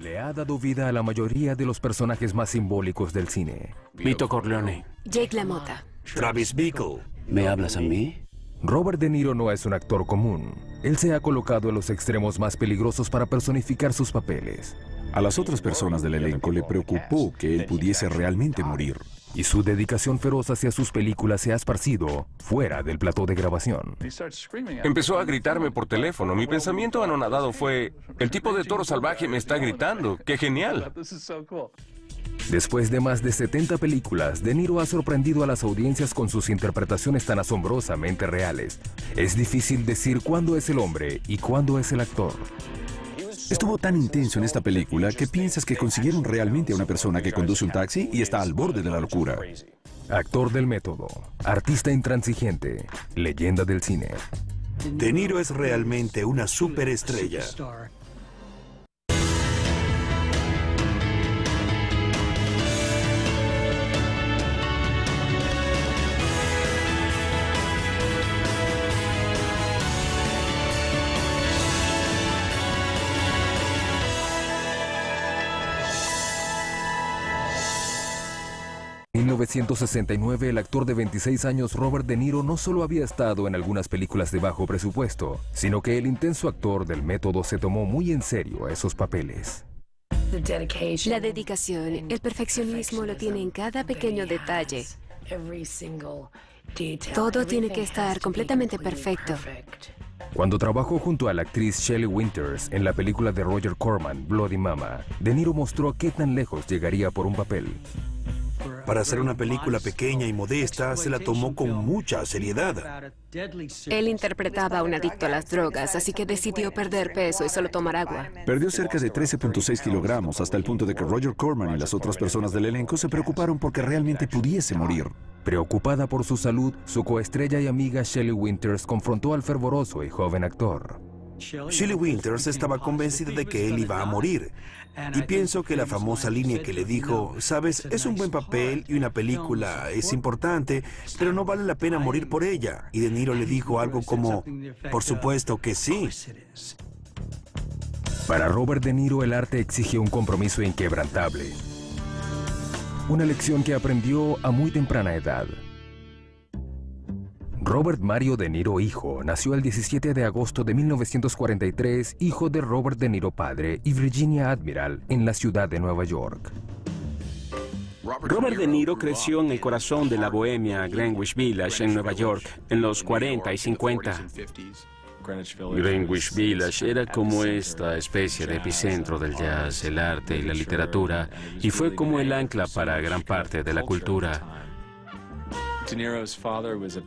Le ha dado vida a la mayoría de los personajes más simbólicos del cine. Vito Corleone. Jake LaMotta. Travis Bickle. ¿Me hablas a mí? Robert De Niro no es un actor común. Él se ha colocado en los extremos más peligrosos para personificar sus papeles. A las otras personas del elenco le preocupó que él pudiese realmente morir. Y su dedicación feroz hacia sus películas se ha esparcido fuera del plató de grabación. Empezó a gritarme por teléfono. Mi pensamiento anonadado fue, el tipo de toro salvaje me está gritando. ¡Qué genial! Después de más de 70 películas, De Niro ha sorprendido a las audiencias con sus interpretaciones tan asombrosamente reales. Es difícil decir cuándo es el hombre y cuándo es el actor. Estuvo tan intenso en esta película que piensas que consiguieron realmente a una persona que conduce un taxi y está al borde de la locura. Actor del método, artista intransigente, leyenda del cine. De Niro es realmente una superestrella. En 1969, el actor de 26 años Robert De Niro no solo había estado en algunas películas de bajo presupuesto, sino que el intenso actor del método se tomó muy en serio esos papeles. La dedicación, el perfeccionismo lo tiene en cada pequeño detalle. Todo tiene que estar completamente perfecto. Cuando trabajó junto a la actriz Shelley Winters en la película de Roger Corman, Bloody Mama, De Niro mostró qué tan lejos llegaría por un papel. Para hacer una película pequeña y modesta, se la tomó con mucha seriedad. Él interpretaba a un adicto a las drogas, así que decidió perder peso y solo tomar agua. Perdió cerca de 13.6 kilogramos hasta el punto de que Roger Corman y las otras personas del elenco se preocuparon porque realmente pudiese morir. Preocupada por su salud, su coestrella y amiga Shelley Winters confrontó al fervoroso y joven actor. Shelley Winters estaba convencida de que él iba a morir. Y pienso que la famosa línea que le dijo, sabes, es un buen papel y una película es importante, pero no vale la pena morir por ella. Y De Niro le dijo algo como, por supuesto que sí. Para Robert De Niro, el arte exige un compromiso inquebrantable. Una lección que aprendió a muy temprana edad. Robert Mario De Niro hijo nació el 17 de agosto de 1943, hijo de Robert De Niro padre y Virginia Admiral en la ciudad de Nueva York. Robert De Niro creció en el corazón de la bohemia Greenwich Village en Nueva York en los 40 y 50. Greenwich Village era como esta especie de epicentro del jazz, el arte y la literatura, y fue como el ancla para gran parte de la cultura.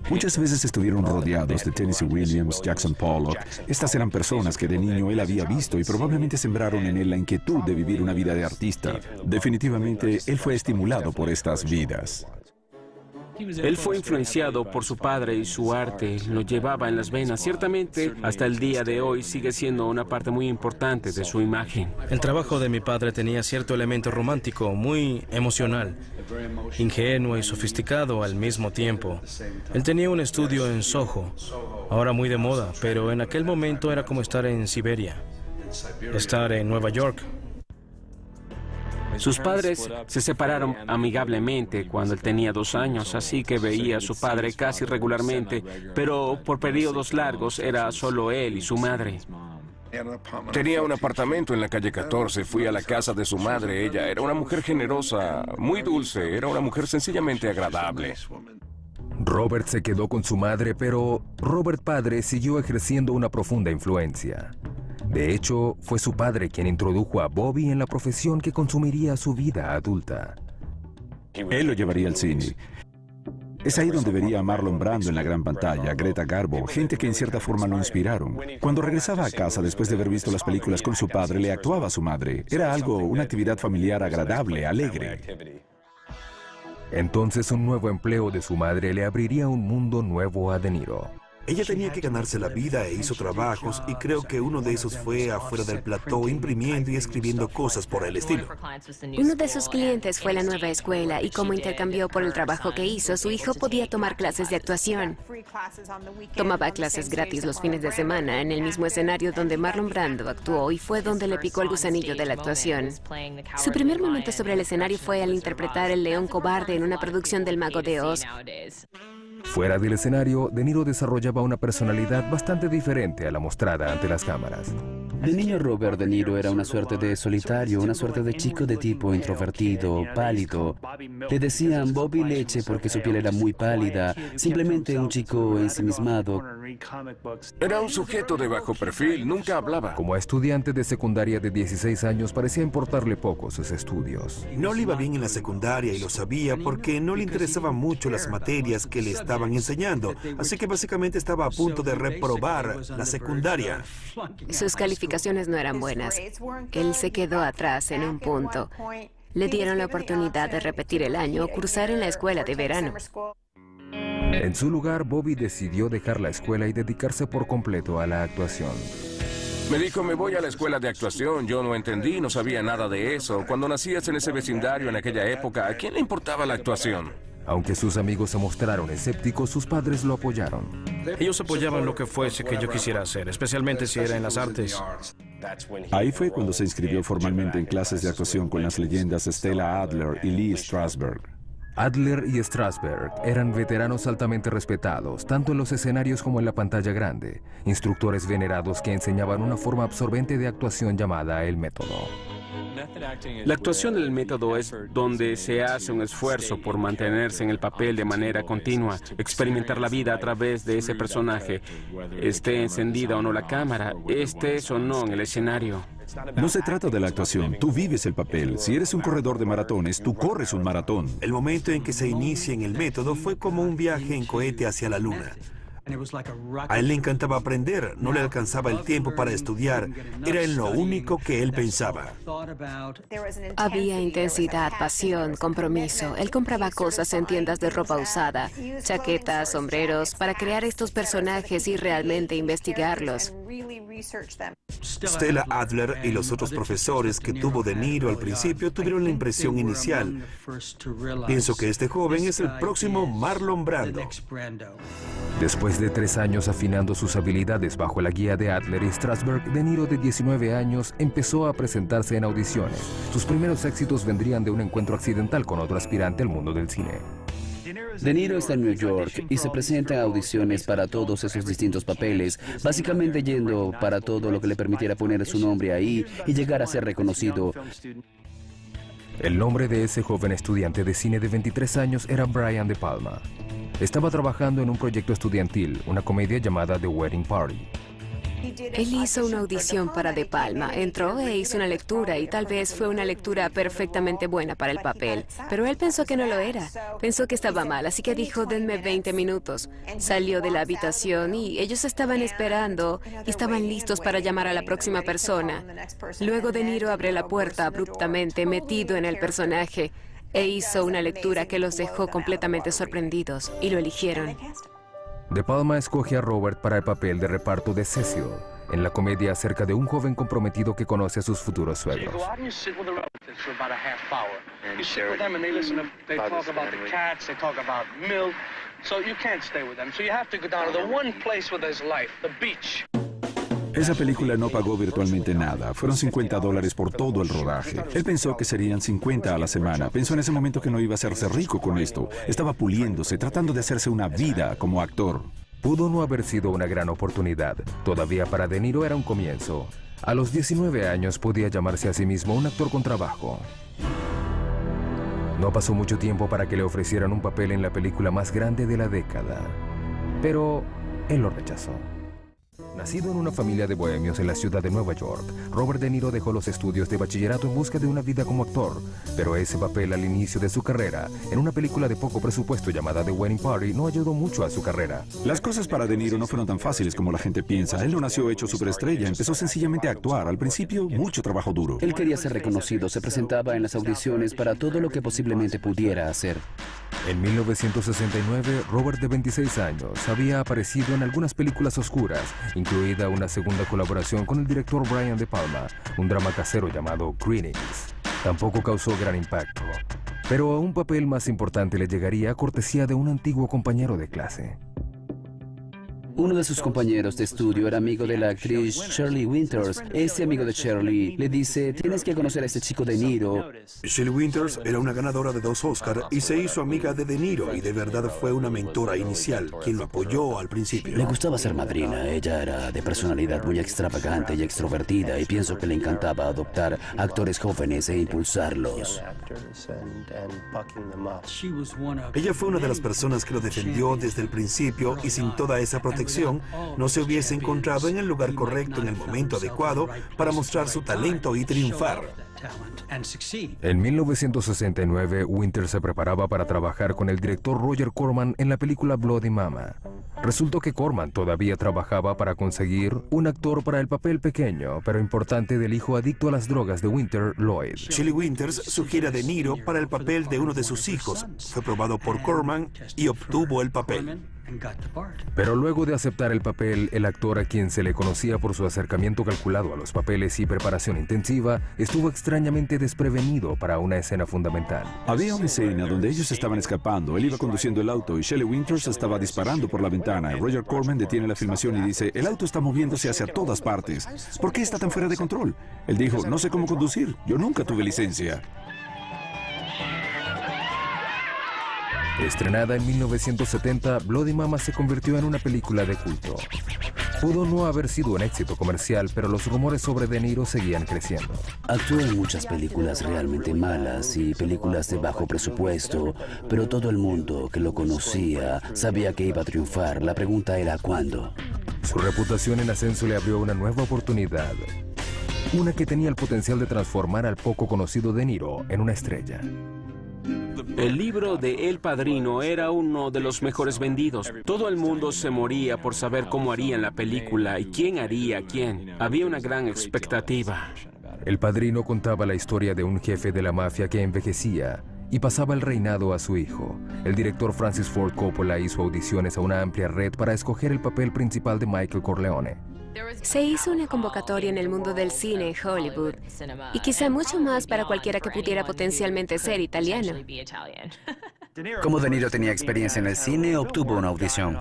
Muchas veces estuvieron rodeados de Tennessee Williams, Jackson Pollock. Estas eran personas que de niño él había visto y probablemente sembraron en él la inquietud de vivir una vida de artista. Definitivamente, él fue estimulado por estas vidas. Él fue influenciado por su padre y su arte lo llevaba en las venas. Ciertamente, hasta el día de hoy sigue siendo una parte muy importante de su imagen. El trabajo de mi padre tenía cierto elemento romántico, muy emocional, ingenuo y sofisticado al mismo tiempo. Él tenía un estudio en Soho, ahora muy de moda, pero en aquel momento era como estar en Siberia, estar en Nueva York. Sus padres se separaron amigablemente cuando él tenía 2 años, así que veía a su padre casi regularmente, pero por periodos largos era solo él y su madre. Tenía un apartamento en la calle 14, fui a la casa de su madre, ella era una mujer generosa, muy dulce, era una mujer sencillamente agradable. Robert se quedó con su madre, pero Robert padre siguió ejerciendo una profunda influencia. De hecho, fue su padre quien introdujo a Bobby en la profesión que consumiría su vida adulta. Él lo llevaría al cine. Es ahí donde vería a Marlon Brando en la gran pantalla, Greta Garbo, gente que en cierta forma lo inspiraron. Cuando regresaba a casa después de haber visto las películas con su padre, le actuaba a su madre. Era algo, una actividad familiar agradable, alegre. Entonces un nuevo empleo de su madre le abriría un mundo nuevo a De Niro. Ella tenía que ganarse la vida e hizo trabajos, y creo que uno de esos fue afuera del plató imprimiendo y escribiendo cosas por el estilo. Uno de sus clientes fue la nueva escuela y como intercambió por el trabajo que hizo, su hijo podía tomar clases de actuación. Tomaba clases gratis los fines de semana en el mismo escenario donde Marlon Brando actuó y fue donde le picó el gusanillo de la actuación. Su primer momento sobre el escenario fue al interpretar el león cobarde en una producción del Mago de Oz. Fuera del escenario, De Niro desarrollaba una personalidad bastante diferente a la mostrada ante las cámaras. De niño, Robert De Niro era una suerte de solitario, una suerte de chico de tipo introvertido, pálido. Le decían Bobby Leche porque su piel era muy pálida, simplemente un chico ensimismado. Era un sujeto de bajo perfil, nunca hablaba. Como estudiante de secundaria de 16 años, parecía importarle poco sus estudios. No le iba bien en la secundaria y lo sabía porque no le interesaban mucho las materias que le estaban enseñando, así que básicamente estaba a punto de reprobar la secundaria. Sus calificaciones no eran buenas. Él se quedó atrás en un punto. Le dieron la oportunidad de repetir el año o cursar en la escuela de verano. En su lugar, Bobby decidió dejar la escuela y dedicarse por completo a la actuación. Me dijo, me voy a la escuela de actuación. Yo no entendí, no sabía nada de eso. Cuando nacías en ese vecindario en aquella época, ¿a quién le importaba la actuación? Aunque sus amigos se mostraron escépticos, sus padres lo apoyaron. Ellos apoyaban lo que fuese que yo quisiera hacer, especialmente si era en las artes. Ahí fue cuando se inscribió formalmente en clases de actuación con las leyendas Stella Adler y Lee Strasberg. Adler y Strasberg eran veteranos altamente respetados, tanto en los escenarios como en la pantalla grande, instructores venerados que enseñaban una forma absorbente de actuación llamada el método. La actuación del método es donde se hace un esfuerzo por mantenerse en el papel de manera continua, experimentar la vida a través de ese personaje, esté encendida o no la cámara, estés o no en el escenario. No se trata de la actuación, tú vives el papel. Si eres un corredor de maratones, tú corres un maratón. El momento en que se inicia en el método fue como un viaje en cohete hacia la luna. A él le encantaba aprender, no le alcanzaba el tiempo para estudiar, era en lo único que él pensaba. Había intensidad, pasión, compromiso. Él compraba cosas en tiendas de ropa usada, chaquetas, sombreros, para crear estos personajes y realmente investigarlos. Stella Adler y los otros profesores que tuvo De Niro al principio tuvieron la impresión inicial. Pienso que este joven es el próximo Marlon Brando. Después de 3 años afinando sus habilidades bajo la guía de Adler y Strasberg, De Niro, de 19 años, empezó a presentarse en audiciones. Sus primeros éxitos vendrían de un encuentro accidental con otro aspirante al mundo del cine. De Niro está en New York y se presenta a audiciones para todos esos distintos papeles, básicamente yendo para todo lo que le permitiera poner su nombre ahí y llegar a ser reconocido. El nombre de ese joven estudiante de cine de 23 años era Brian De Palma. Estaba trabajando en un proyecto estudiantil, una comedia llamada The Wedding Party. Él hizo una audición para De Palma, entró e hizo una lectura y tal vez fue una lectura perfectamente buena para el papel, pero él pensó que no lo era, pensó que estaba mal, así que dijo, denme 20 minutos. Salió de la habitación y ellos estaban esperando y estaban listos para llamar a la próxima persona. Luego De Niro abre la puerta abruptamente, metido en el personaje, e hizo una lectura que los dejó completamente sorprendidos y lo eligieron. De Palma escoge a Robert para el papel de reparto de Cecil, en la comedia acerca de un joven comprometido que conoce a sus futuros suegros. Esa película no pagó virtualmente nada. Fueron $50 por todo el rodaje. Él pensó que serían 50 a la semana. Pensó en ese momento que no iba a hacerse rico con esto. Estaba puliéndose, tratando de hacerse una vida como actor. Pudo no haber sido una gran oportunidad. Todavía para De Niro era un comienzo. A los 19 años podía llamarse a sí mismo un actor con trabajo. No pasó mucho tiempo para que le ofrecieran un papel en la película más grande de la década. Pero él lo rechazó. Nacido en una familia de bohemios en la ciudad de Nueva York, Robert De Niro dejó los estudios de bachillerato en busca de una vida como actor, pero ese papel al inicio de su carrera, en una película de poco presupuesto llamada The Wedding Party, no ayudó mucho a su carrera. Las cosas para De Niro no fueron tan fáciles como la gente piensa. Él no nació hecho superestrella, empezó sencillamente a actuar. Al principio, mucho trabajo duro. Él quería ser reconocido, se presentaba en las audiciones para todo lo que posiblemente pudiera hacer. En 1969, Robert, de 26 años, había aparecido en algunas películas oscuras, incluida una segunda colaboración con el director Brian De Palma, un drama casero llamado Greetings. Tampoco causó gran impacto, pero a un papel más importante le llegaría a cortesía de un antiguo compañero de clase. Uno de sus compañeros de estudio era amigo de la actriz Shirley Winters. Ese amigo de Shirley le dice, tienes que conocer a este chico De Niro. Shirley Winters era una ganadora de 2 Oscars y se hizo amiga de De Niro y de verdad fue una mentora inicial, quien lo apoyó al principio. Le gustaba ser madrina. Ella era de personalidad muy extravagante y extrovertida y pienso que le encantaba adoptar actores jóvenes e impulsarlos. Ella fue una de las personas que lo defendió desde el principio y sin toda esa protección no se hubiese encontrado en el lugar correcto en el momento adecuado para mostrar su talento y triunfar. En 1969, Winter se preparaba para trabajar con el director Roger Corman en la película Bloody Mama. Resultó que Corman todavía trabajaba para conseguir un actor para el papel pequeño, pero importante del hijo adicto a las drogas de Winter, Lloyd. Shirley Winters sugiere a De Niro para el papel de uno de sus hijos. Fue probado por Corman y obtuvo el papel. Pero luego de aceptar el papel, el actor, a quien se le conocía por su acercamiento calculado a los papeles y preparación intensiva, estuvo extrañamente desprevenido para una escena fundamental. Había una escena donde ellos estaban escapando. Él iba conduciendo el auto y Shirley Winters estaba disparando por la ventana. Roger Corman detiene la filmación y dice, el auto está moviéndose hacia todas partes. ¿Por qué está tan fuera de control? Él dijo, no sé cómo conducir. Yo nunca tuve licencia. Estrenada en 1970, Bloody Mama se convirtió en una película de culto. Pudo no haber sido un éxito comercial, pero los rumores sobre De Niro seguían creciendo. Actuó en muchas películas realmente malas y películas de bajo presupuesto, pero todo el mundo que lo conocía sabía que iba a triunfar. La pregunta era ¿cuándo? Su reputación en ascenso le abrió una nueva oportunidad. Una que tenía el potencial de transformar al poco conocido De Niro en una estrella. El libro de El Padrino era uno de los mejores vendidos. Todo el mundo se moría por saber cómo harían la película y quién haría a quién. Había una gran expectativa. El Padrino contaba la historia de un jefe de la mafia que envejecía y pasaba el reinado a su hijo. El director Francis Ford Coppola hizo audiciones a una amplia red para escoger el papel principal de Michael Corleone. Se hizo una convocatoria en el mundo del cine en Hollywood y quizá mucho más para cualquiera que pudiera potencialmente ser italiano. Como De Niro tenía experiencia en el cine, obtuvo una audición.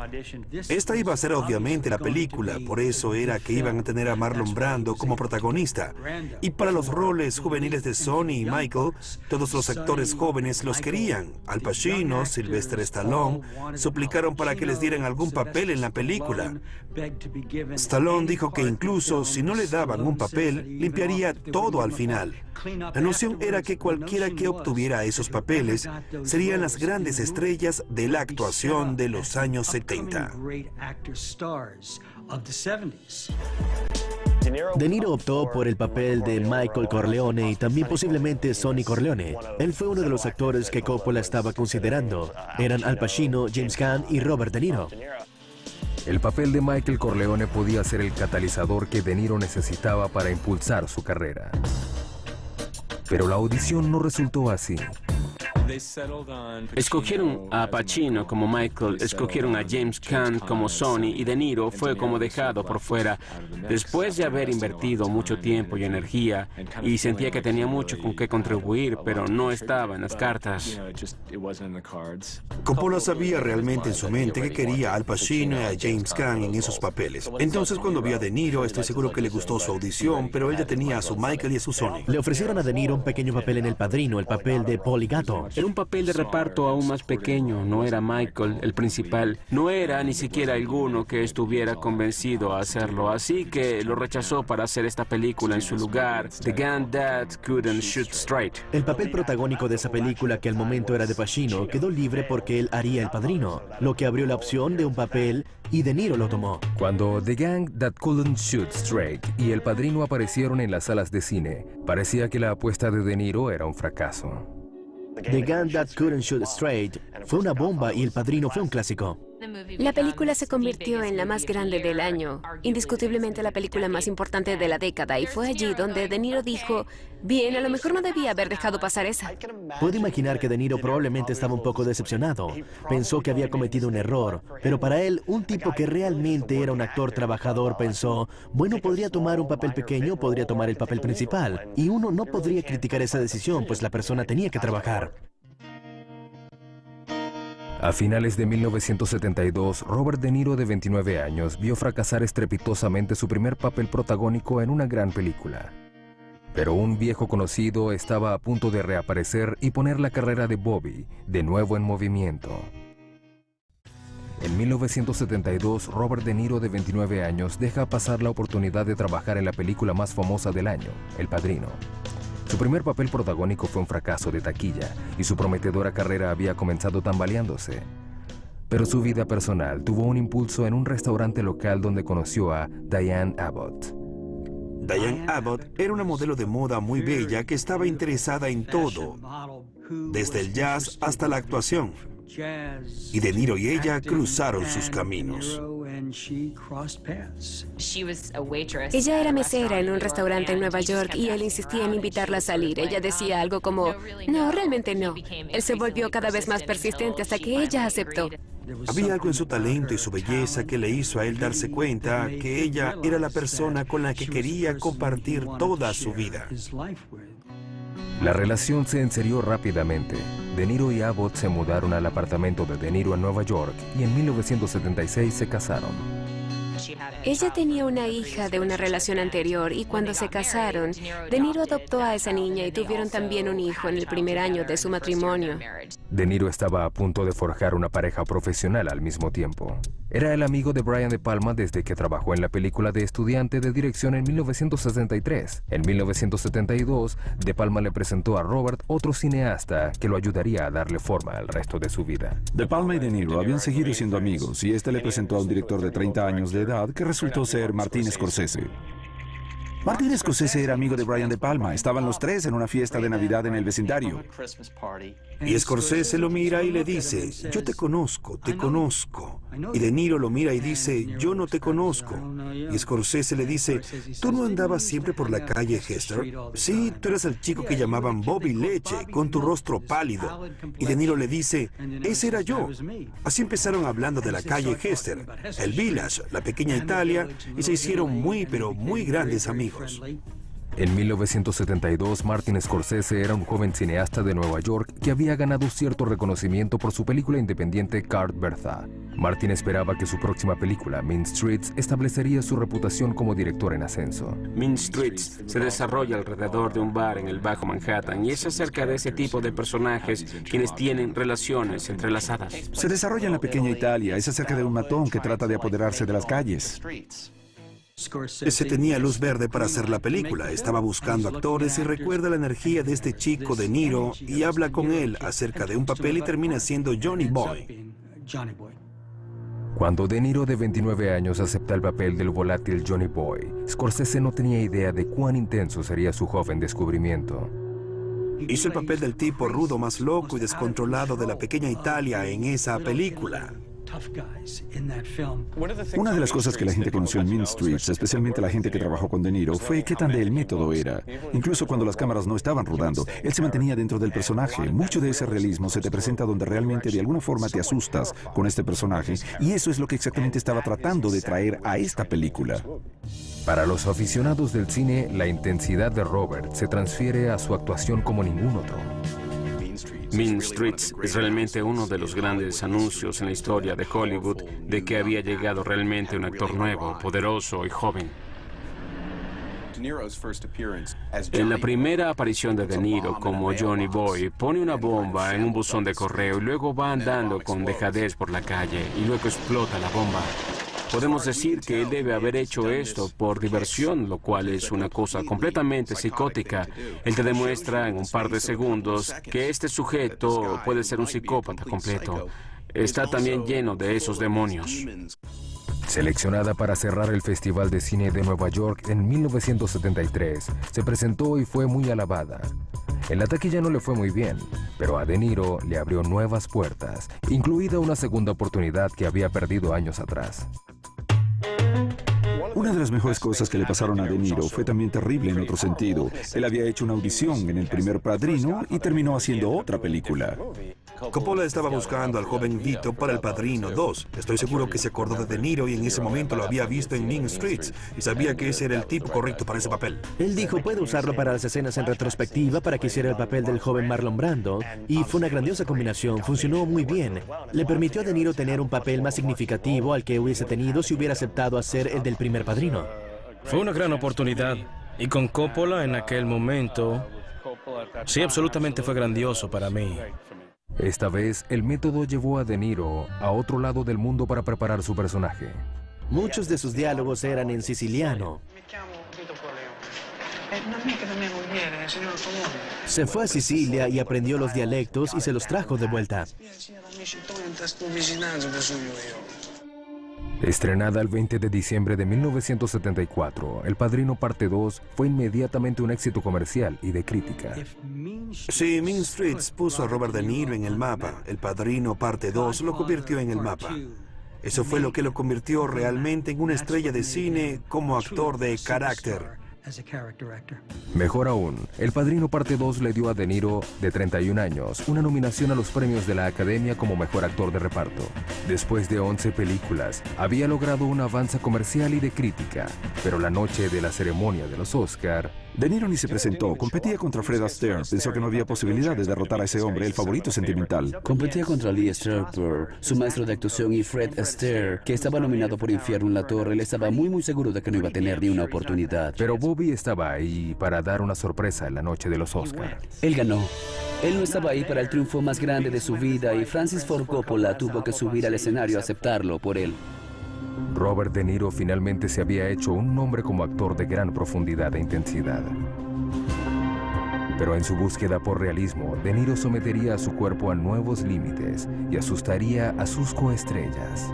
Esta iba a ser obviamente la película, por eso era que iban a tener a Marlon Brando como protagonista. Y para los roles juveniles de Sonny y Michael, todos los actores jóvenes los querían. Al Pacino, Sylvester Stallone, suplicaron para que les dieran algún papel en la película. Stallone dijo que incluso si no le daban un papel, limpiaría todo al final. La noción era que cualquiera que obtuviera esos papeles serían las grandes estrellas de la actuación de los años 70. De Niro optó por el papel de Michael Corleone y también posiblemente Sonny Corleone. Él fue uno de los actores que Coppola estaba considerando. Eran Al Pacino, James Caan y Robert De Niro. El papel de Michael Corleone podía ser el catalizador que De Niro necesitaba para impulsar su carrera. Pero la audición no resultó así. Escogieron a Pacino como Michael, escogieron a James Caan como Sonny y De Niro fue como dejado por fuera. Después de haber invertido mucho tiempo y energía y sentía que tenía mucho con qué contribuir, pero no estaba en las cartas. Coppola sabía realmente en su mente que quería a Al Pacino y a James Caan en esos papeles. Entonces cuando vio a De Niro, estoy seguro que le gustó su audición, pero él ya tenía a su Michael y a su Sonny. Le ofrecieron a De Niro un pequeño papel en El Padrino, el papel de Poligato. Era un papel de reparto aún más pequeño, no era Michael el principal, no era ni siquiera alguno que estuviera convencido a hacerlo, así que lo rechazó para hacer esta película en su lugar, The Gun That Couldn't Shoot Straight. El papel protagónico de esa película, que al momento era de Pacino, quedó libre porque él haría El Padrino, lo que abrió la opción de un papel y De Niro lo tomó. Cuando The Gang That Couldn't Shoot Straight y El Padrino aparecieron en las salas de cine, parecía que la apuesta de De Niro era un fracaso. The Gun That Couldn't Shoot Straight fue una bomba y El Padrino fue un clásico. La película se convirtió en la más grande del año, indiscutiblemente la película más importante de la década, y fue allí donde De Niro dijo, bien, a lo mejor no debía haber dejado pasar esa. Puedo imaginar que De Niro probablemente estaba un poco decepcionado. Pensó que había cometido un error, pero para él, un tipo que realmente era un actor trabajador pensó, bueno, podría tomar un papel pequeño, podría tomar el papel principal, y uno no podría criticar esa decisión, pues la persona tenía que trabajar. A finales de 1972, Robert De Niro, de 29 años, vio fracasar estrepitosamente su primer papel protagónico en una gran película. Pero un viejo conocido estaba a punto de reaparecer y poner la carrera de Bobby de nuevo en movimiento. En 1972, Robert De Niro, de 29 años, deja pasar la oportunidad de trabajar en la película más famosa del año, El Padrino. Su primer papel protagónico fue un fracaso de taquilla y su prometedora carrera había comenzado tambaleándose. Pero su vida personal tuvo un impulso en un restaurante local donde conoció a Diane Abbott. Diane Abbott era una modelo de moda muy bella que estaba interesada en todo, desde el jazz hasta la actuación. Y De Niro y ella cruzaron sus caminos. Ella era mesera en un restaurante en Nueva York y él insistía en invitarla a salir. Ella decía algo como, no, realmente no. Él se volvió cada vez más persistente hasta que ella aceptó. Había algo en su talento y su belleza que le hizo a él darse cuenta que ella era la persona con la que quería compartir toda su vida. La relación se enserió rápidamente. De Niro y Abbott se mudaron al apartamento de De Niro en Nueva York y en 1976 se casaron. Ella tenía una hija de una relación anterior y cuando se casaron, De Niro adoptó a esa niña y tuvieron también un hijo en el primer año de su matrimonio. De Niro estaba a punto de forjar una pareja profesional al mismo tiempo. Era el amigo de Brian De Palma desde que trabajó en la película de Estudiante de Dirección en 1963. En 1972, De Palma le presentó a Robert otro cineasta que lo ayudaría a darle forma al resto de su vida. De Palma y De Niro habían seguido siendo amigos y este le presentó a un director de 30 años de edad que resultó ser Martin Scorsese. Martin Scorsese era amigo de Brian De Palma. Estaban los tres en una fiesta de Navidad en el vecindario. Y Scorsese lo mira y le dice, yo te conozco, te conozco. Y De Niro lo mira y dice, yo no te conozco. Y Scorsese le dice, ¿tú no andabas siempre por la calle Hester? Sí, tú eras el chico que llamaban Bobby Leche, con tu rostro pálido. Y De Niro le dice, ese era yo. Así empezaron hablando de la calle Hester, el Village, la pequeña Italia, y se hicieron muy, pero muy grandes amigos. En 1972, Martin Scorsese era un joven cineasta de Nueva York que había ganado cierto reconocimiento por su película independiente Card Bertha. Martin esperaba que su próxima película, Mean Streets, establecería su reputación como director en ascenso. Mean Streets se desarrolla alrededor de un bar en el Bajo Manhattan y es acerca de ese tipo de personajes quienes tienen relaciones entrelazadas. Se desarrolla en la pequeña Italia. Es acerca de un matón que trata de apoderarse de las calles. Ese tenía luz verde para hacer la película, estaba buscando actores y recuerda la energía de este chico De Niro y habla con él acerca de un papel y termina siendo Johnny Boy. Cuando De Niro, de 29 años, acepta el papel del volátil Johnny Boy, Scorsese no tenía idea de cuán intenso sería su joven descubrimiento. Hizo el papel del tipo rudo más loco y descontrolado de la pequeña Italia en esa película. Una de las cosas que la gente conoció en Mean Streets, especialmente la gente que trabajó con De Niro, fue qué tan del método era. Incluso cuando las cámaras no estaban rodando, él se mantenía dentro del personaje. Mucho de ese realismo se te presenta donde realmente de alguna forma te asustas con este personaje, y eso es lo que exactamente estaba tratando de traer a esta película. Para los aficionados del cine, la intensidad de Robert se transfiere a su actuación como ningún otro. Mean Streets es realmente uno de los grandes anuncios en la historia de Hollywood de que había llegado realmente un actor nuevo, poderoso y joven. En la primera aparición de De Niro como Johnny Boy, pone una bomba en un buzón de correo y luego va andando con dejadez por la calle y luego explota la bomba. Podemos decir que él debe haber hecho esto por diversión, lo cual es una cosa completamente psicótica. Él te demuestra en un par de segundos que este sujeto puede ser un psicópata completo. Está también lleno de esos demonios. Seleccionada para cerrar el Festival de Cine de Nueva York en 1973, se presentó y fue muy alabada. En la taquilla no le fue muy bien, pero a De Niro le abrió nuevas puertas, incluida una segunda oportunidad que había perdido años atrás. Una de las mejores cosas que le pasaron a De Niro fue también terrible en otro sentido. Él había hecho una audición en el primer Padrino y terminó haciendo otra película. Coppola estaba buscando al joven Vito para El Padrino 2. Estoy seguro que se acordó de De Niro y en ese momento lo había visto en Mean Streets y sabía que ese era el tipo correcto para ese papel. Él dijo, puede usarlo para las escenas en retrospectiva para que hiciera el papel del joven Marlon Brando, y fue una grandiosa combinación, funcionó muy bien. Le permitió a De Niro tener un papel más significativo al que hubiese tenido si hubiera aceptado hacer el del primer Padrino. Fue una gran oportunidad, y con Coppola en aquel momento, sí, absolutamente fue grandioso para mí. Esta vez, el método llevó a De Niro a otro lado del mundo para preparar su personaje. Muchos de sus diálogos eran en siciliano. Se fue a Sicilia y aprendió los dialectos y se los trajo de vuelta. Estrenada el 20 de diciembre de 1974, El Padrino Parte 2 fue inmediatamente un éxito comercial y de crítica. Sí, Mean Streets puso a Robert De Niro en el mapa. El Padrino Parte 2 lo convirtió en el mapa. Eso fue lo que lo convirtió realmente en una estrella de cine como actor de carácter. Mejor aún, El Padrino Parte 2 le dio a De Niro, de 31 años, una nominación a los premios de la Academia como Mejor Actor de Reparto. Después de 11 películas, había logrado un avance comercial y de crítica, pero la noche de la ceremonia de los Oscar, De Niro ni se presentó, competía contra Fred Astaire. Pensó que no había posibilidad de derrotar a ese hombre, el favorito sentimental. Competía contra Lee Strasberg, su maestro de actuación, y Fred Astaire, que estaba nominado por Infierno en la Torre. Él estaba muy seguro de que no iba a tener ni una oportunidad. pero Bobby estaba ahí para dar una sorpresa en la noche de los Oscar. Él ganó. Él no estaba ahí para el triunfo más grande de su vida y Francis Ford Coppola tuvo que subir al escenario a aceptarlo por él. Robert De Niro finalmente se había hecho un nombre como actor de gran profundidad e intensidad. Pero en su búsqueda por realismo, De Niro sometería a su cuerpo a nuevos límites y asustaría a sus coestrellas.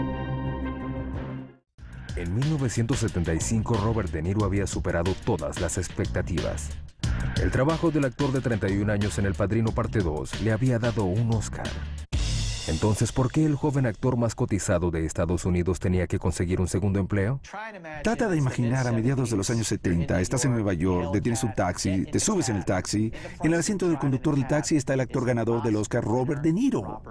En 1975, Robert De Niro había superado todas las expectativas. El trabajo del actor de 31 años en El Padrino Parte 2 le había dado un Oscar. Entonces, ¿por qué el joven actor más cotizado de Estados Unidos tenía que conseguir un segundo empleo? Trata de imaginar a mediados de los años 70, estás en Nueva York, detienes un taxi, te subes en el taxi, en el asiento del conductor del taxi está el actor ganador del Oscar, Robert De Niro.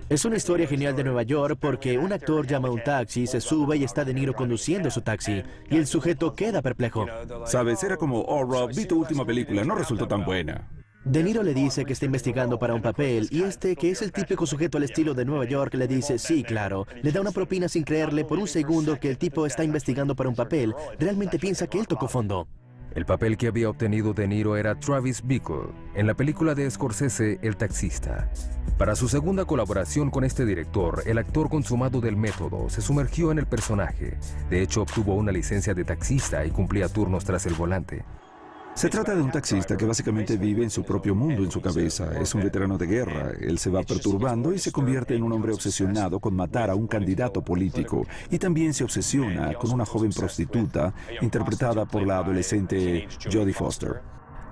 Es una historia genial de Nueva York porque un actor llama a un taxi, se sube y está De Niro conduciendo su taxi, y el sujeto queda perplejo. Sabes, era como, oh Rob, vi tu última película, no resultó tan buena. De Niro le dice que está investigando para un papel y que es el típico sujeto al estilo de Nueva York, le dice, sí, claro. Le da una propina sin creerle por un segundo que el tipo está investigando para un papel. Realmente piensa que él tocó fondo. El papel que había obtenido De Niro era Travis Bickle, en la película de Scorsese, El Taxista. Para su segunda colaboración con este director, el actor consumado del método se sumergió en el personaje. De hecho, obtuvo una licencia de taxista y cumplía turnos tras el volante. Se trata de un taxista que básicamente vive en su propio mundo, en su cabeza. Es un veterano de guerra. Él se va perturbando y se convierte en un hombre obsesionado con matar a un candidato político. Y también se obsesiona con una joven prostituta interpretada por la adolescente Jodie Foster.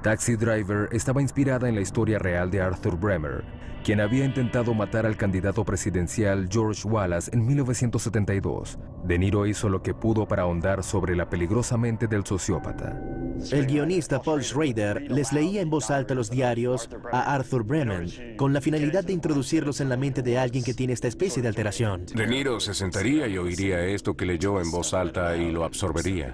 Taxi Driver estaba inspirada en la historia real de Arthur Bremer, quien había intentado matar al candidato presidencial George Wallace en 1972. De Niro hizo lo que pudo para ahondar sobre la peligrosa mente del sociópata. El guionista Paul Schrader les leía en voz alta los diarios a Arthur Bremer, con la finalidad de introducirlos en la mente de alguien que tiene esta especie de alteración. De Niro se sentaría y oiría esto que leyó en voz alta y lo absorbería.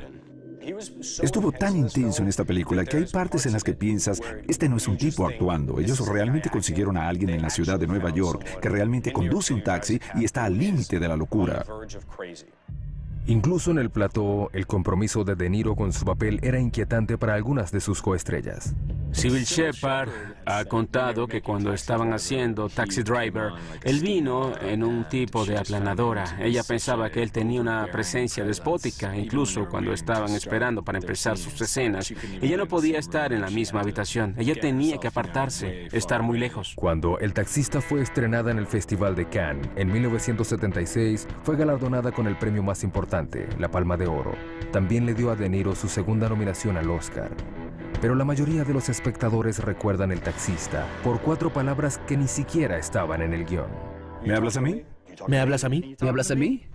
Estuvo tan intenso en esta película que hay partes en las que piensas, este no es un tipo actuando. Ellos realmente consiguieron a alguien en la ciudad de Nueva York que realmente conduce un taxi y está al límite de la locura. Incluso en el plató, el compromiso de De Niro con su papel era inquietante para algunas de sus coestrellas. Sybil Shepherd ha contado que cuando estaban haciendo Taxi Driver, él vino en un tipo de aplanadora. Ella pensaba que él tenía una presencia despótica, incluso cuando estaban esperando para empezar sus escenas. Ella no podía estar en la misma habitación. Ella tenía que apartarse, estar muy lejos. Cuando El taxista fue estrenada en el Festival de Cannes en 1976, fue galardonada con el premio más importante, la Palma de Oro. También le dio a De Niro su segunda nominación al Oscar. Pero la mayoría de los espectadores recuerdan El taxista por 4 palabras que ni siquiera estaban en el guión. ¿Me hablas a mí? ¿Me hablas a mí? ¿Me hablas a mí?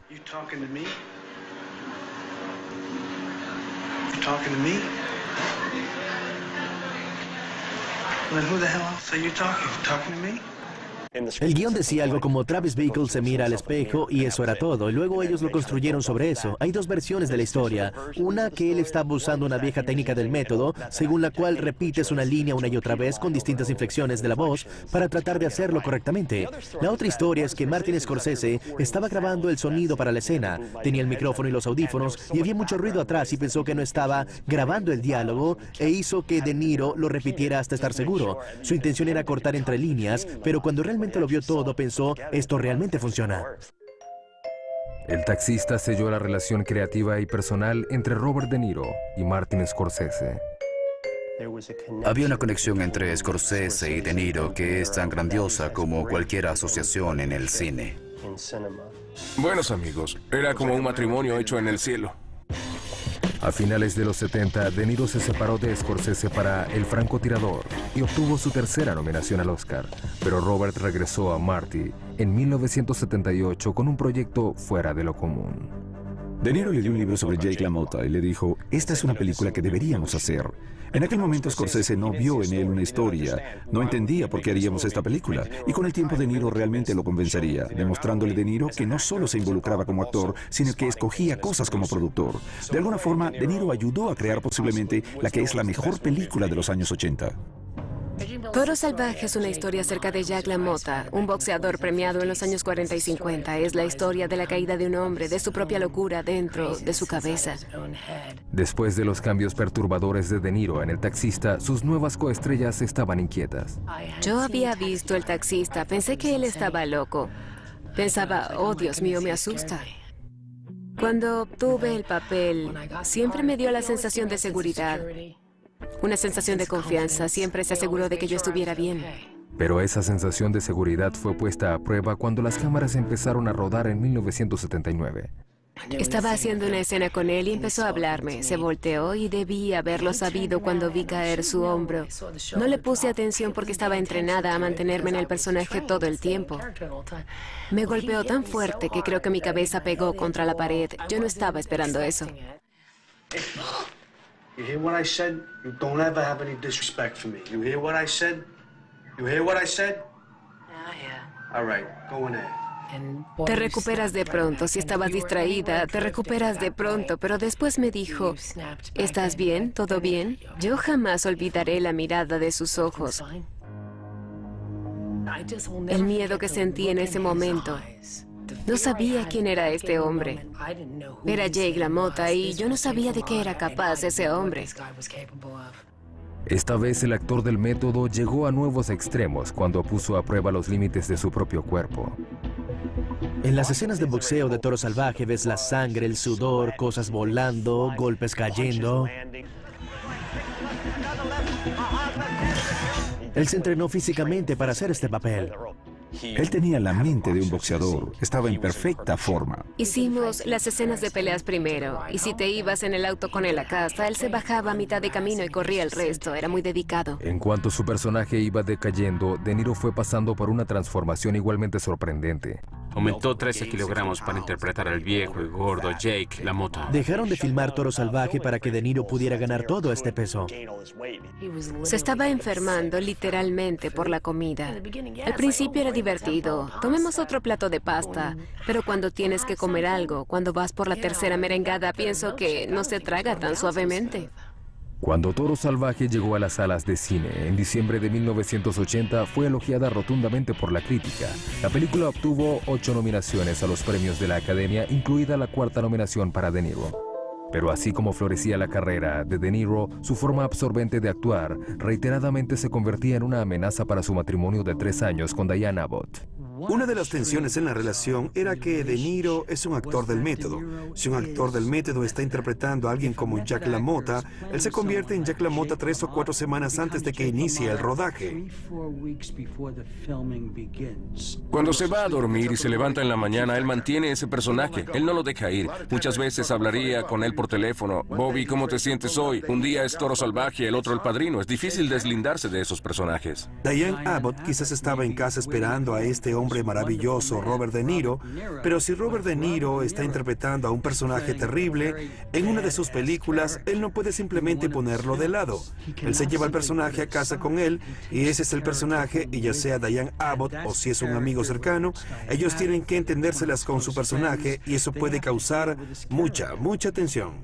El guión decía algo como Travis Bickle se mira al espejo y eso era todo. Y luego ellos lo construyeron sobre eso. Hay 2 versiones de la historia. Una que él estaba usando una vieja técnica del método, según la cual repites una línea una y otra vez con distintas inflexiones de la voz para tratar de hacerlo correctamente. La otra historia es que Martin Scorsese estaba grabando el sonido para la escena. Tenía el micrófono y los audífonos y había mucho ruido atrás y pensó que no estaba grabando el diálogo e hizo que De Niro lo repitiera hasta estar seguro. Su intención era cortar entre líneas, pero cuando realmente lo vio todo, pensó, esto realmente funciona. El taxista selló la relación creativa y personal entre Robert De Niro y Martin Scorsese. Había una conexión entre Scorsese y De Niro que es tan grandiosa como cualquier asociación en el cine. Buenos amigos, era como un matrimonio hecho en el cielo. A finales de los 70, De Niro se separó de Scorsese para El francotirador y obtuvo su tercera nominación al Oscar. Pero Robert regresó a Marty en 1978 con un proyecto fuera de lo común. De Niro le dio un libro sobre Jake LaMotta y le dijo, esta es una película que deberíamos hacer. En aquel momento Scorsese no vio en él una historia, no entendía por qué haríamos esta película, y con el tiempo De Niro realmente lo convencería, demostrándole De Niro que no solo se involucraba como actor, sino que escogía cosas como productor. De alguna forma, De Niro ayudó a crear posiblemente la que es la mejor película de los años 80. Toro Salvaje es una historia acerca de Jake LaMotta, un boxeador premiado en los años 40 y 50. Es la historia de la caída de un hombre, de su propia locura dentro de su cabeza. Después de los cambios perturbadores de De Niro en El taxista, sus nuevas coestrellas estaban inquietas. Yo había visto El taxista, pensé que él estaba loco. Pensaba, oh Dios mío, me asusta. Cuando obtuve el papel, siempre me dio la sensación de seguridad. Una sensación de confianza, siempre se aseguró de que yo estuviera bien. Pero esa sensación de seguridad fue puesta a prueba cuando las cámaras empezaron a rodar en 1979. Estaba haciendo una escena con él y empezó a hablarme. Se volteó y debí haberlo sabido cuando vi caer su hombro. No le puse atención porque estaba entrenada a mantenerme en el personaje todo el tiempo. Me golpeó tan fuerte que creo que mi cabeza pegó contra la pared. Yo no estaba esperando eso. You hear what I said? You don't ever have any disrespect for me. You hear what I said? You hear what I said? Yeah. All right, go in there. Te recuperas de pronto. Si estabas distraída, te recuperas de pronto. Pero después me dijo, ¿estás bien? ¿Todo bien? Yo jamás olvidaré la mirada de sus ojos. El miedo que sentí en ese momento. No sabía quién era este hombre. Era Jake LaMotta y yo no sabía de qué era capaz ese hombre. Esta vez el actor del método llegó a nuevos extremos cuando puso a prueba los límites de su propio cuerpo. En las escenas de boxeo de Toro Salvaje ves la sangre, el sudor, cosas volando, golpes cayendo. Él se entrenó físicamente para hacer este papel. Él tenía la mente de un boxeador, estaba en perfecta forma. Hicimos las escenas de peleas primero, y si te ibas en el auto con él a casa, él se bajaba a mitad de camino y corría el resto. Era muy dedicado. En cuanto su personaje iba decayendo, De Niro fue pasando por una transformación igualmente sorprendente. Aumentó 13 kilogramos para interpretar al viejo y gordo Jake LaMotta. Dejaron de filmar Toro Salvaje para que De Niro pudiera ganar todo este peso. Se estaba enfermando literalmente por la comida. Al principio era divertido. Tomemos otro plato de pasta. Pero cuando tienes que comer algo, cuando vas por la tercera merengada, pienso que no se traga tan suavemente. Cuando Toro Salvaje llegó a las salas de cine en diciembre de 1980, fue elogiada rotundamente por la crítica. La película obtuvo 8 nominaciones a los premios de la Academia, incluida la 4ª nominación para De Niro. Pero así como florecía la carrera de De Niro, su forma absorbente de actuar reiteradamente se convertía en una amenaza para su matrimonio de 3 años con Diane Abbott. Una de las tensiones en la relación era que De Niro es un actor del método. Si un actor del método está interpretando a alguien como Jack LaMotta, él se convierte en Jack LaMotta 3 o 4 semanas antes de que inicie el rodaje. Cuando se va a dormir y se levanta en la mañana, él mantiene ese personaje. Él no lo deja ir. Muchas veces hablaría con él por teléfono. Bobby, ¿cómo te sientes hoy? Un día es Toro Salvaje, el otro el Padrino. Es difícil deslindarse de esos personajes. Diane Abbott quizás estaba en casa esperando a este hombre maravilloso, Robert De Niro, pero si Robert De Niro está interpretando a un personaje terrible en una de sus películas, él no puede simplemente ponerlo de lado. Él se lleva al personaje a casa con él y ese es el personaje, y ya sea Diane Abbott o si es un amigo cercano, ellos tienen que entendérselas con su personaje y eso puede causar mucha tensión.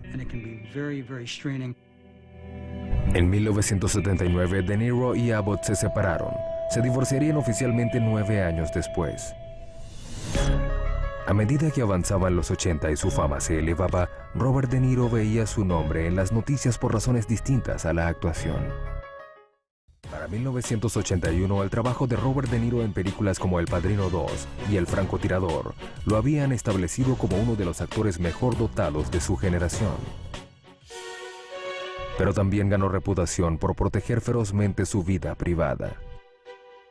En 1979, De Niro y Abbott se separaron. Se divorciarían oficialmente 9 años después. A medida que avanzaban los 80 y su fama se elevaba, Robert De Niro veía su nombre en las noticias por razones distintas a la actuación. Para 1981, el trabajo de Robert De Niro en películas como El Padrino 2 y El Francotirador lo habían establecido como uno de los actores mejor dotados de su generación. Pero también ganó reputación por proteger ferozmente su vida privada.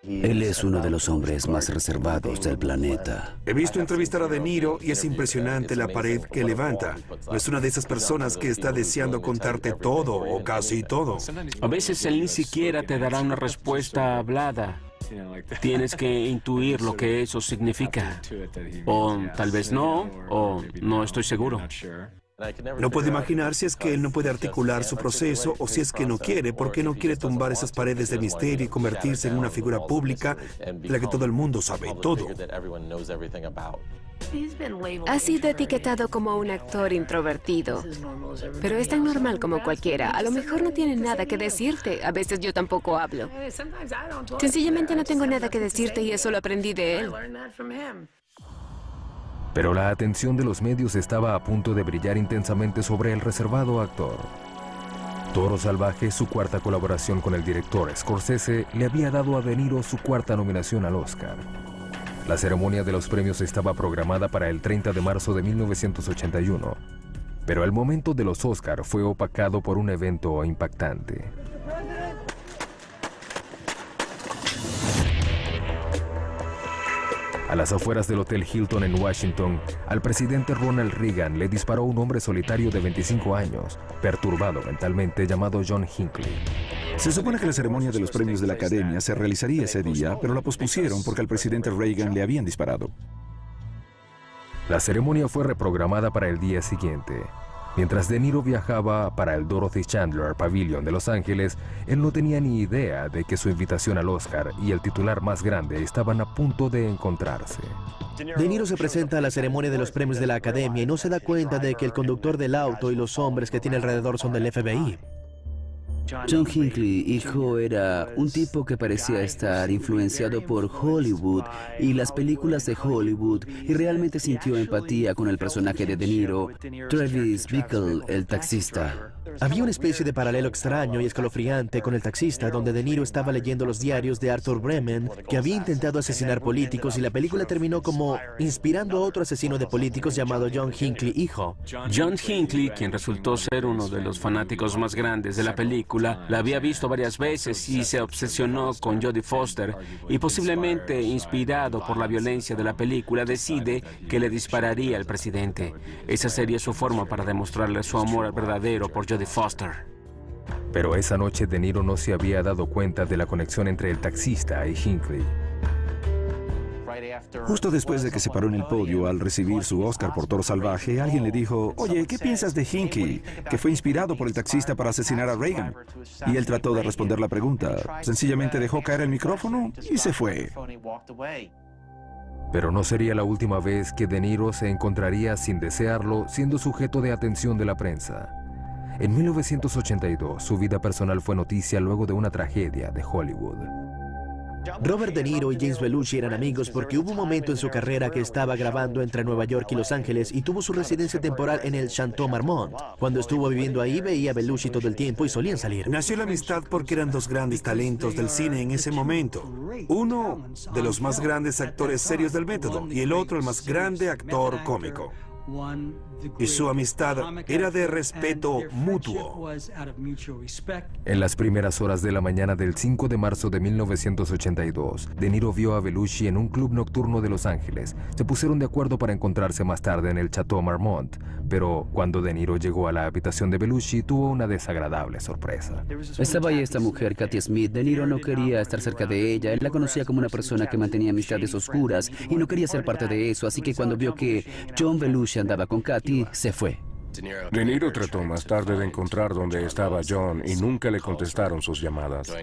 Él es uno de los hombres más reservados del planeta. He visto entrevistar a De Niro y es impresionante la pared que levanta. No es una de esas personas que está deseando contarte todo o casi todo. A veces él ni siquiera te dará una respuesta hablada. Tienes que intuir lo que eso significa. O tal vez no, o no estoy seguro. No puedo imaginar si es que él no puede articular su proceso o si es que no quiere, porque no quiere tumbar esas paredes de misterio y convertirse en una figura pública de la que todo el mundo sabe todo. Ha sido etiquetado como un actor introvertido, pero es tan normal como cualquiera. A lo mejor no tiene nada que decirte. A veces yo tampoco hablo. Sencillamente no tengo nada que decirte y eso lo aprendí de él. Pero la atención de los medios estaba a punto de brillar intensamente sobre el reservado actor. Toro Salvaje, su 4ª colaboración con el director Scorsese, le había dado a De Niro su 4ª nominación al Oscar. La ceremonia de los premios estaba programada para el 30 de marzo de 1981, pero el momento de los Oscar fue opacado por un evento impactante. A las afueras del Hotel Hilton en Washington, al presidente Ronald Reagan le disparó un hombre solitario de 25 años, perturbado mentalmente, llamado John Hinckley. Se supone que la ceremonia de los premios de la Academia se realizaría ese día, pero la pospusieron porque al presidente Reagan le habían disparado. La ceremonia fue reprogramada para el día siguiente. Mientras De Niro viajaba para el Dorothy Chandler Pavilion de Los Ángeles, él no tenía ni idea de que su invitación al Oscar y el titular más grande estaban a punto de encontrarse. De Niro se presenta a la ceremonia de los premios de la Academia y no se da cuenta de que el conductor del auto y los hombres que tiene alrededor son del FBI. John Hinckley, hijo, era un tipo que parecía estar influenciado por Hollywood y las películas de Hollywood y realmente sintió empatía con el personaje de De Niro, Travis Bickle, el taxista. Había una especie de paralelo extraño y escalofriante con el taxista, donde De Niro estaba leyendo los diarios de Arthur Bremen, que había intentado asesinar políticos, y la película terminó como inspirando a otro asesino de políticos llamado John Hinckley, hijo. John Hinckley, quien resultó ser uno de los fanáticos más grandes de la película, la había visto varias veces y se obsesionó con Jodie Foster, y posiblemente inspirado por la violencia de la película, decide que le dispararía al presidente. Esa sería su forma para demostrarle su amor verdadero por Jodie Foster. Pero esa noche De Niro no se había dado cuenta de la conexión entre el taxista y Hinckley. Justo después de que se paró en el podio al recibir su Oscar por Toro Salvaje, alguien le dijo: «Oye, ¿qué piensas de Hinckley, que fue inspirado por el taxista para asesinar a Reagan?» Y él trató de responder la pregunta. Sencillamente dejó caer el micrófono y se fue. Pero no sería la última vez que De Niro se encontraría, sin desearlo, siendo sujeto de atención de la prensa. En 1982, su vida personal fue noticia luego de una tragedia de Hollywood. Robert De Niro y James Belushi eran amigos porque hubo un momento en su carrera que estaba grabando entre Nueva York y Los Ángeles y tuvo su residencia temporal en el Chateau Marmont. Cuando estuvo viviendo ahí, veía a Belushi todo el tiempo y solían salir. Nació la amistad porque eran dos grandes talentos del cine en ese momento. Uno de los más grandes actores serios del método y el otro el más grande actor cómico. Y su amistad era de respeto mutuo. En las primeras horas de la mañana del 5 de marzo de 1982, De Niro vio a Belushi en un club nocturno de Los Ángeles. Se pusieron de acuerdo para encontrarse más tarde en el Chateau Marmont, pero cuando De Niro llegó a la habitación de Belushi, tuvo una desagradable sorpresa. Estaba ahí esta mujer, Katy Smith. De Niro no quería estar cerca de ella. Él la conocía como una persona que mantenía amistades oscuras y no quería ser parte de eso, así que cuando vio que John Belushi andaba con Katy, se fue. De Niro trató más tarde de encontrar dónde estaba John y nunca le contestaron sus llamadas.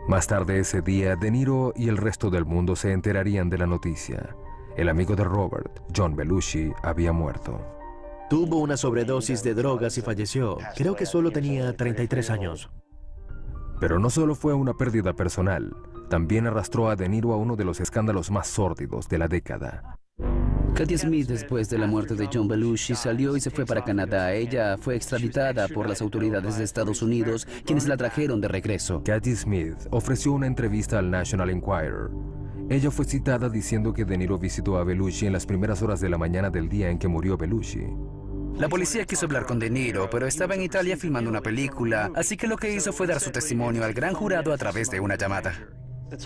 Más tarde ese día, De Niro y el resto del mundo se enterarían de la noticia. El amigo de Robert, John Belushi, había muerto. Tuvo una sobredosis de drogas y falleció. Creo que solo tenía 33 años. Pero no solo fue una pérdida personal, también arrastró a De Niro a uno de los escándalos más sórdidos de la década. Katy Smith, después de la muerte de John Belushi, salió y se fue para Canadá. Ella fue extraditada por las autoridades de Estados Unidos, quienes la trajeron de regreso. Katy Smith ofreció una entrevista al National Enquirer. Ella fue citada diciendo que De Niro visitó a Belushi en las primeras horas de la mañana del día en que murió Belushi. La policía quiso hablar con De Niro, pero estaba en Italia filmando una película, así que lo que hizo fue dar su testimonio al gran jurado a través de una llamada.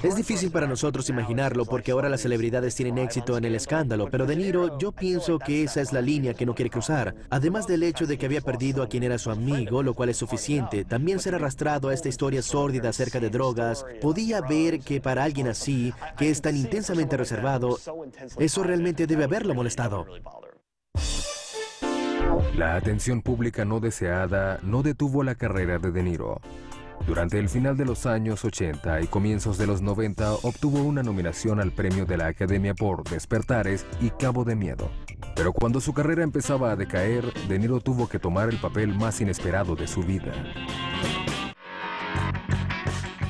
Es difícil para nosotros imaginarlo porque ahora las celebridades tienen éxito en el escándalo, pero De Niro, yo pienso que esa es la línea que no quiere cruzar. Además del hecho de que había perdido a quien era su amigo, lo cual es suficiente, también ser arrastrado a esta historia sórdida acerca de drogas, podía ver que para alguien así, que es tan intensamente reservado, eso realmente debe haberlo molestado. La atención pública no deseada no detuvo la carrera de De Niro. Durante el final de los años 80 y comienzos de los 90 obtuvo una nominación al premio de la Academia por Despertares y Cabo de Miedo. Pero cuando su carrera empezaba a decaer, De Niro tuvo que tomar el papel más inesperado de su vida.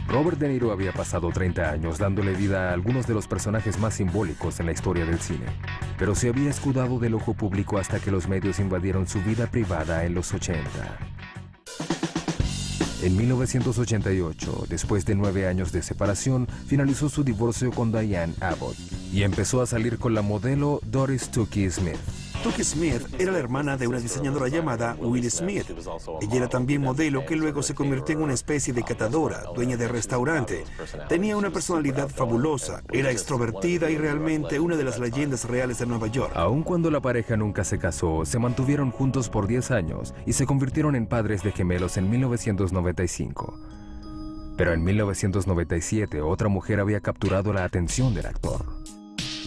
Robert De Niro había pasado 30 años dándole vida a algunos de los personajes más simbólicos en la historia del cine, pero se había escudado del ojo público hasta que los medios invadieron su vida privada en los 80. En 1988, después de 9 años de separación, finalizó su divorcio con Diane Abbott y empezó a salir con la modelo Doris Tukey Smith. Tukey Smith era la hermana de una diseñadora llamada Will Smith. Ella era también modelo que luego se convirtió en una especie de catadora, dueña de restaurante. Tenía una personalidad fabulosa, era extrovertida y realmente una de las leyendas reales de Nueva York. Aun cuando la pareja nunca se casó, se mantuvieron juntos por 10 años y se convirtieron en padres de gemelos en 1995. Pero en 1997 otra mujer había capturado la atención del actor.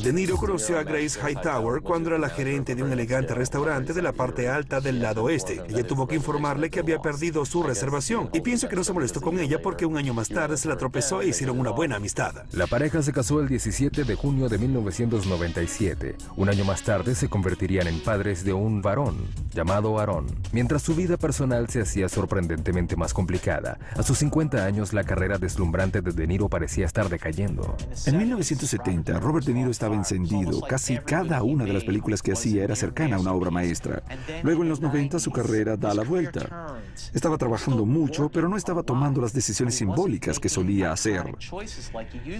De Niro conoció a Grace Hightower cuando era la gerente de un elegante restaurante de la parte alta del lado oeste. Ella tuvo que informarle que había perdido su reservación y pienso que no se molestó con ella porque un año más tarde se la tropezó e hicieron una buena amistad. La pareja se casó el 17 de junio de 1997. Un año más tarde se convertirían en padres de un varón llamado Aaron. Mientras su vida personal se hacía sorprendentemente más complicada, a sus 50 años la carrera deslumbrante de De Niro parecía estar decayendo. En 1970, Robert De Niro estaba encendido. Casi cada una de las películas que hacía era cercana a una obra maestra. Luego en los 90 su carrera da la vuelta. Estaba trabajando mucho, pero no estaba tomando las decisiones simbólicas que solía hacer.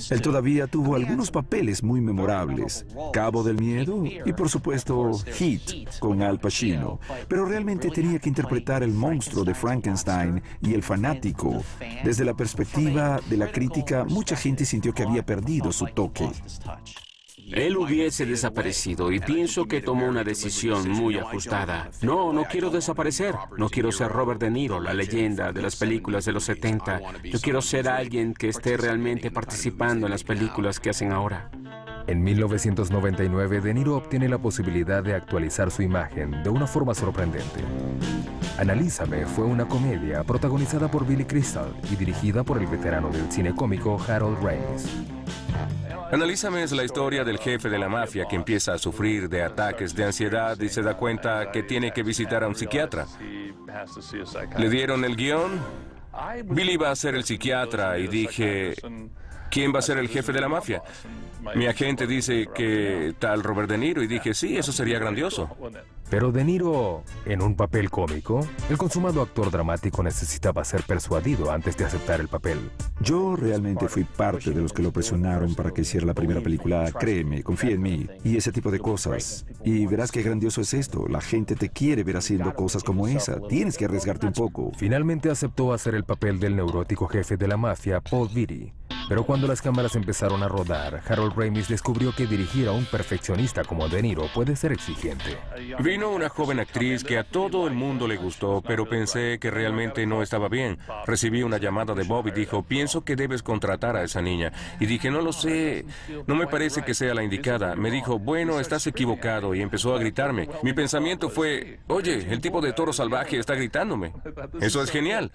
Él todavía tuvo algunos papeles muy memorables. Cabo del Miedo y por supuesto Heat con Al Pacino. Pero realmente tenía que interpretar el monstruo de Frankenstein y el fanático. Desde la perspectiva de la crítica, mucha gente sintió que había perdido su toque. Él hubiese desaparecido y pienso que tomó una decisión muy ajustada. No quiero desaparecer. No quiero ser Robert De Niro, la leyenda de las películas de los 70. Yo quiero ser alguien que esté realmente participando en las películas que hacen ahora. En 1999, De Niro obtiene la posibilidad de actualizar su imagen de una forma sorprendente. Analízame fue una comedia protagonizada por Billy Crystal y dirigida por el veterano del cine cómico Harold Ramis. Analízame es la historia del jefe de la mafia que empieza a sufrir de ataques de ansiedad y se da cuenta que tiene que visitar a un psiquiatra. Le dieron el guión. Billy va a ser el psiquiatra y dije, ¿quién va a ser el jefe de la mafia? Mi agente dice que tal Robert De Niro y dije, sí, eso sería grandioso. Pero De Niro, en un papel cómico, el consumado actor dramático necesitaba ser persuadido antes de aceptar el papel. Yo realmente fui parte de los que lo presionaron para que hiciera la primera película. Créeme, confía en mí, y ese tipo de cosas. Y verás qué grandioso es esto. La gente te quiere ver haciendo cosas como esa. Tienes que arriesgarte un poco. Finalmente aceptó hacer el papel del neurótico jefe de la mafia, Paul Vitti. Pero cuando las cámaras empezaron a rodar, Harold Ramis descubrió que dirigir a un perfeccionista como De Niro puede ser exigente. Vino una joven actriz que a todo el mundo le gustó, pero pensé que realmente no estaba bien. Recibí una llamada de Bob y dijo, pienso que debes contratar a esa niña. Y dije, no lo sé, no me parece que sea la indicada. Me dijo, bueno, estás equivocado, y empezó a gritarme. Mi pensamiento fue, oye, el tipo de Toro Salvaje está gritándome. Eso es genial.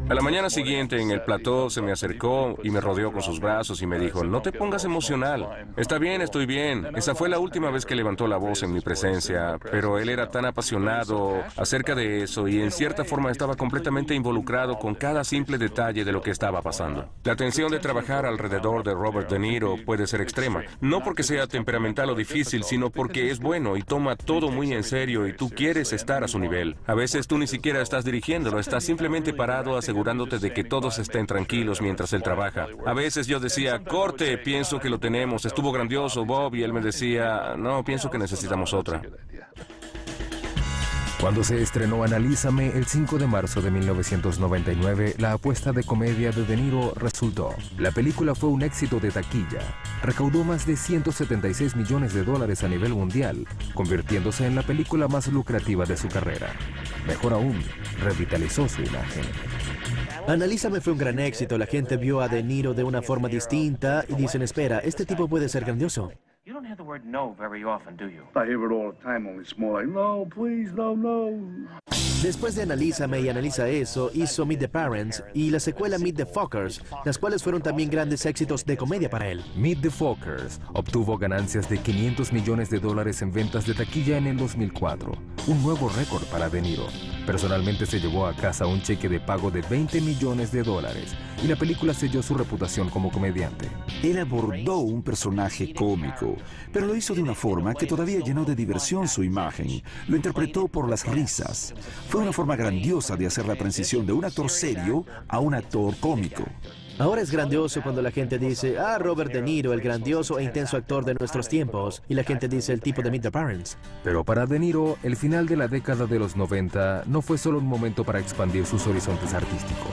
A la mañana siguiente en el plató se me acercó y me rodeó con sus brazos y me dijo, no te pongas emocional. Está bien, estoy bien. Esa fue la última vez que levantó la voz en mi presencia, pero él era tan apasionado acerca de eso y en cierta forma estaba completamente involucrado con cada simple detalle de lo que estaba pasando. La tensión de trabajar alrededor de Robert De Niro puede ser extrema, no porque sea temperamental o difícil, sino porque es bueno y toma todo muy en serio y tú quieres estar a su nivel. A veces tú ni siquiera estás dirigiéndolo, estás simplemente parado asegurándote de que todos estén tranquilos mientras él trabaja. A veces yo decía, corte, pienso que lo tenemos, estuvo grandioso, Bob, y él me decía, no, pienso que necesitamos otra. Cuando se estrenó Analízame el 5 de marzo de 1999, la apuesta de comedia de De Niro resultó. La película fue un éxito de taquilla. Recaudó más de $176 millones a nivel mundial, convirtiéndose en la película más lucrativa de su carrera. Mejor aún, revitalizó su imagen. Analízame fue un gran éxito. La gente vio a De Niro de una forma distinta y dicen, espera, este tipo puede ser grandioso. You don't hear the word no very often, do you? I hear it all the time, only it's more like, no, please, no, no. Después de Analízame y Analiza Eso, hizo Meet the Parents y la secuela Meet the Fockers, las cuales fueron también grandes éxitos de comedia para él. Meet the Fockers obtuvo ganancias de $500 millones en ventas de taquilla en el 2004, un nuevo récord para De Niro. Personalmente se llevó a casa un cheque de pago de $20 millones y la película selló su reputación como comediante. Él abordó un personaje cómico, pero lo hizo de una forma que todavía llenó de diversión su imagen. Lo interpretó por las risas. Fue una forma grandiosa de hacer la transición de un actor serio a un actor cómico. Ahora es grandioso cuando la gente dice, Robert De Niro, el grandioso e intenso actor de nuestros tiempos, y la gente dice el tipo de Meet the Parents. Pero para De Niro, el final de la década de los 90 no fue solo un momento para expandir sus horizontes artísticos.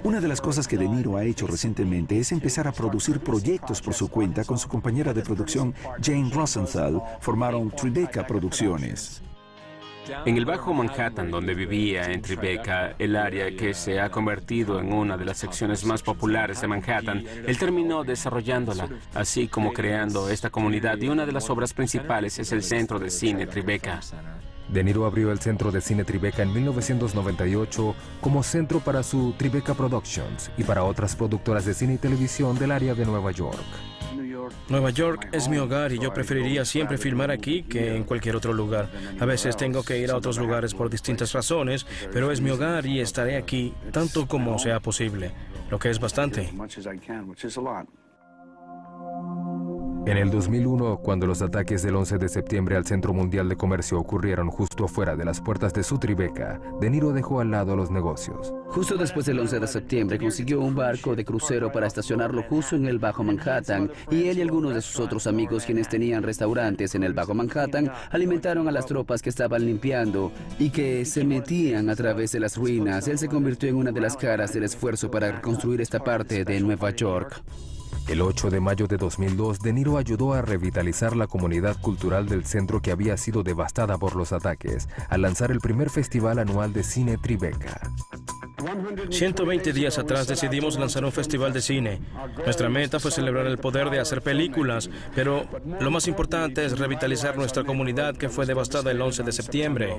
Una de las cosas que De Niro ha hecho recientemente es empezar a producir proyectos por su cuenta con su compañera de producción Jane Rosenthal. Formaron Tribeca Producciones. En el Bajo Manhattan, donde vivía en Tribeca, el área que se ha convertido en una de las secciones más populares de Manhattan, él terminó desarrollándola, así como creando esta comunidad, y una de las obras principales es el Centro de Cine Tribeca. De Niro abrió el Centro de Cine Tribeca en 1998 como centro para su Tribeca Productions y para otras productoras de cine y televisión del área de Nueva York. Nueva York es mi hogar y yo preferiría siempre filmar aquí que en cualquier otro lugar. A veces tengo que ir a otros lugares por distintas razones, pero es mi hogar y estaré aquí tanto como sea posible, lo que es bastante. En el 2001, cuando los ataques del 11 de septiembre al Centro Mundial de Comercio ocurrieron justo afuera de las puertas de su Tribeca, De Niro dejó al lado los negocios. Justo después del 11 de septiembre consiguió un barco de crucero para estacionarlo justo en el Bajo Manhattan, y él y algunos de sus otros amigos, quienes tenían restaurantes en el Bajo Manhattan, alimentaron a las tropas que estaban limpiando y que se metían a través de las ruinas. Él se convirtió en una de las caras del esfuerzo para reconstruir esta parte de Nueva York. El 8 de mayo de 2002, De Niro ayudó a revitalizar la comunidad cultural del centro que había sido devastada por los ataques, al lanzar el primer festival anual de cine Tribeca. 120 días atrás decidimos lanzar un festival de cine. Nuestra meta fue celebrar el poder de hacer películas, pero lo más importante es revitalizar nuestra comunidad que fue devastada el 11 de septiembre.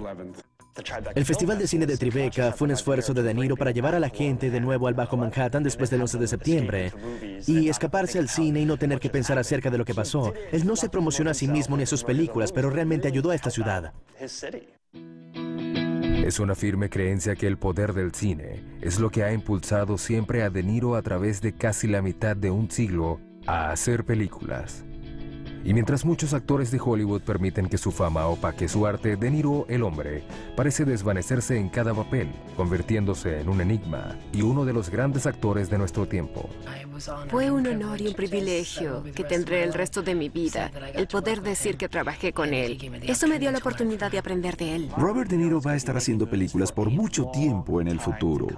El Festival de Cine de Tribeca fue un esfuerzo de Niro para llevar a la gente de nuevo al Bajo Manhattan después del 11 de septiembre y escaparse al cine y no tener que pensar acerca de lo que pasó. Él no se promocionó a sí mismo ni a sus películas, pero realmente ayudó a esta ciudad. Es una firme creencia que el poder del cine es lo que ha impulsado siempre a De Niro a través de casi la mitad de un siglo a hacer películas. Y mientras muchos actores de Hollywood permiten que su fama opaque su arte, De Niro, el hombre, parece desvanecerse en cada papel, convirtiéndose en un enigma y uno de los grandes actores de nuestro tiempo. Fue un honor y un privilegio que tendré el resto de mi vida, el poder decir que trabajé con él. Eso me dio la oportunidad de aprender de él. Robert De Niro va a estar haciendo películas por mucho tiempo en el futuro.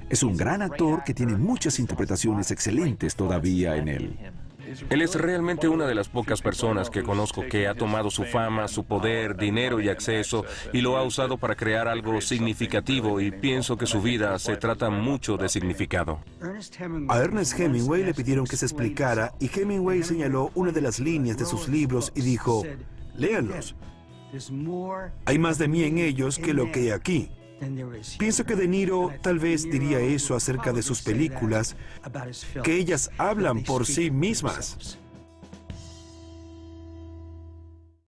Es un gran actor que tiene muchas interpretaciones excelentes todavía en él. Él es realmente una de las pocas personas que conozco que ha tomado su fama, su poder, dinero y acceso y lo ha usado para crear algo significativo, y pienso que su vida se trata mucho de significado. A Ernest Hemingway le pidieron que se explicara y Hemingway señaló una de las líneas de sus libros y dijo: léanlos. Hay más de mí en ellos que lo que hay aquí. Pienso que De Niro tal vez diría eso acerca de sus películas, que ellas hablan por sí mismas.